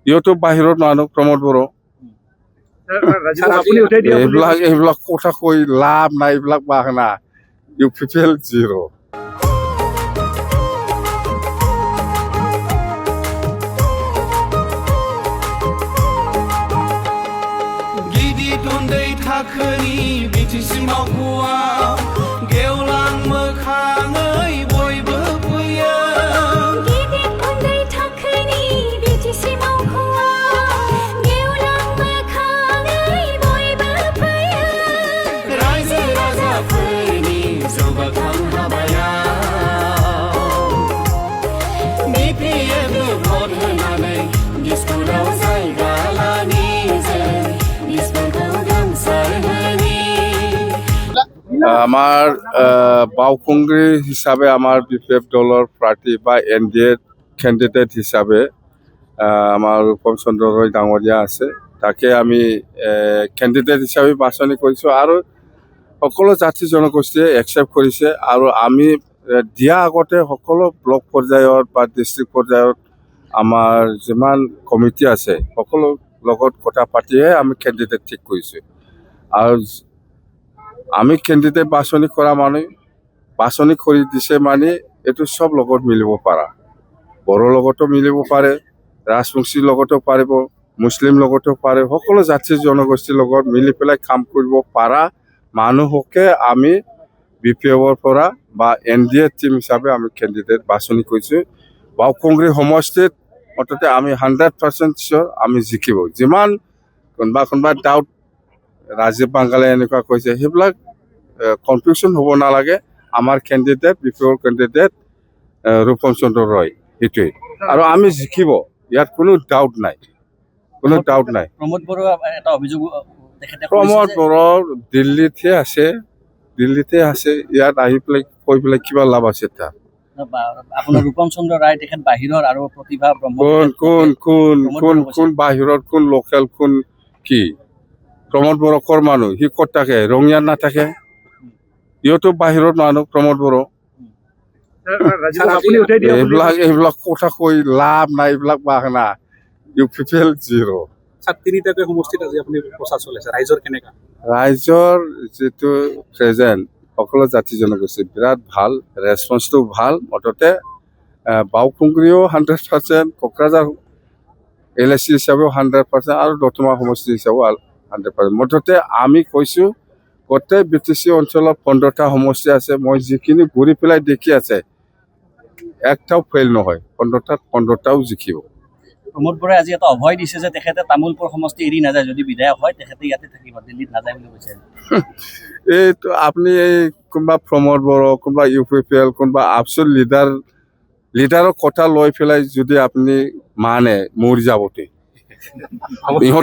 ইহঁতো বাহিৰত মানুহ প্ৰমোদ বড়ো এইবিলাক কথা কৈ লাভ নাই, এইবিলাক বাহানা। UPPL 0। गिदिर उन्दै थाखोनि बिटिसि मावख'आव गेवलां मोखाङै बयबो फैयो। गिदिर उन्दै थाखोनि बिटिसि मावख'आव गेवलां मोखाङै बयबो फैयो। रायजो राजाफोरनि जौगाखां हाबायाव BPF नो भट होनानै दिसपुराव जायगा लानि जों दिसपुरखौ गोमसार होनि। আমাৰ বাওকুংগ্ৰী হিচাপে আমাৰ BPF দলৰ প্ৰাৰ্থী বা NDA কেণ্ডিডেট হিচাপে আমাৰ ৰূপম চন্দ্ৰ ৰয় ডাঙৰীয়া আছে। তাকে আমি কেণ্ডিডেট হিচাপে বাছনি কৰিছোঁ আৰু সকলো জাতি জনগোষ্ঠীয়ে একচেপ্ট কৰিছে। আৰু আমি দিয়া আগতে সকলো ব্লক পৰ্যায়ত বা ডিষ্ট্ৰিক্ট পৰ্যায়ত আমাৰ যিমান কমিটি আছে সকলো লগত কথা পাতিহে আমি কেণ্ডিডেট ঠিক কৰিছোঁ। আৰু আমি কেণ্ডিডেট বাছনি কৰা মানে বাছনি কৰি দিছে মানে এইটো চব লগত মিলিব পাৰা। বড়োৰ লগতো মিলিব পাৰে, ৰাজবংশীৰ লগতো পাৰিব, মুছলিম লগতো পাৰে, সকলো জাতি জনগোষ্ঠীৰ লগত মিলি পেলাই কাম কৰিব পাৰা মানুহকে আমি BPFৰ পৰা বা NDA টিম হিচাপে আমি কেণ্ডিডেট বাছনি কৰিছোঁ। বাওকুংগ্ৰী সমষ্টিত মুঠতে আমি 100% চিয়'ৰ আমি জিকিব। যিমান কোনোবা ডাউট ৰাজীৱ বাংগালে এনেকুৱা কৈছে সেইবিলাক কনফিউশ্যন হ'ব নালাগে। আমাৰ কেণ্ডিডেট BPFৰ কেণ্ডিডেট ৰূপম চন্দ্ৰ ৰয়, সেইটোৱেই। আৰু আমি জিকিব, ইয়াত কোনো ডাউট নাই, কোনো ডাউট নাই। প্ৰমোদ বড়ো এটা অভিযোগ তেখেতে প্ৰমোদ বড়ো দিল্লীতহে আছে, ইয়াত আহি পেলাই কৈ পেলাই কিবা লাভ আছে তাৰ? আপোনাৰ ৰূপম চন্দ্ৰ ৰায় তেখেত বাহিৰৰ আৰু প্ৰতিভা ব্ৰহ্ম কোন বাহিৰত, কোন লোকেল, কোন কি? প্ৰমোদ বড়ো কৰ মানুহ? সি ক'ত থাকে? ৰঙিয়াত নাথাকে। ইহঁতো বাহিৰত মানুহ প্ৰমোদ বড়ো। এইবিলাক কথা কৈ লাভ নাই, এইবিলাক বাহানা। UPPL 0। তিনিটাকৈ সমষ্টিত আজি আপুনি প্ৰচাৰ চলাইছে, ৰাইজৰ কেনেকা? ৰাইজৰ যিটো প্ৰেজেণ্ট সকলো জাতি জনগোষ্ঠী বিৰাট ভাল, ৰেচপন্সটো ভাল। মুঠতে বাওকুংগ্ৰীও 100%, কোকৰাঝাৰ LAC হিচাপেও 100% আৰু দতমা সমষ্টি হিচাপেও 100%। মুঠতে আমি কৈছোঁ গোটেই BTC অঞ্চলত 15টা সমষ্টি আছে। মই যিখিনি ঘূৰি পেলাই দেখি আছে একটাও ফেইল নহয়, 15টাও জিকিব। প্ৰমোদ বড়োৱে আজি এটা অভয় দিছে যে তেখেতে তামোলপুৰ সমষ্টি এৰি নাযায়, যদি বিধায়ক হয় তেখেতে ইয়াতে থাকিব, দিল্লীত নাযায় বুলি কৈছে। এইটো আপুনি কোনোবা প্ৰমোদ বড়ো, কোনোবা UPPL, কোনোবা আপচুৰ লিডাৰৰ কথা লৈ পেলাই যদি আপুনি মানে মৰি যাবতে ইহঁত